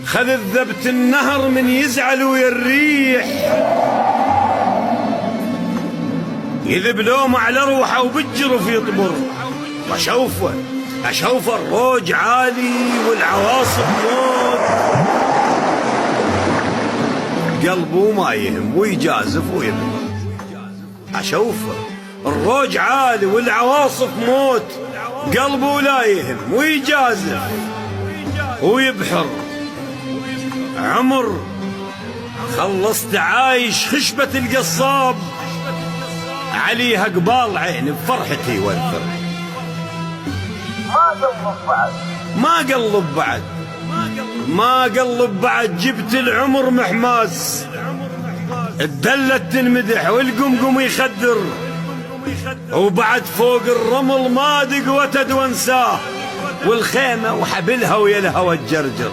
خذ الذبت النهر من يزعل ويريح، يذب لومه على روحه وبالجرف يطبر. أشوفه الروج عالي والعواصف موت، قلبه ما يهم ويجازف ويبكي. أشوفه الروج عالي والعواصف موت، قلبه لا يهم ويجازف ويبحر. عمر خلصت عايش خشبة القصاب، عليها قبال عيني بفرحتي وانثر. ما قلب بعد جبت العمر محماس، الدلة تنمدح والقمقم يخدر، وبعد فوق الرمل ما دق وتد وانساه، والخيمة وحبلها ويا الهوى تجرجر.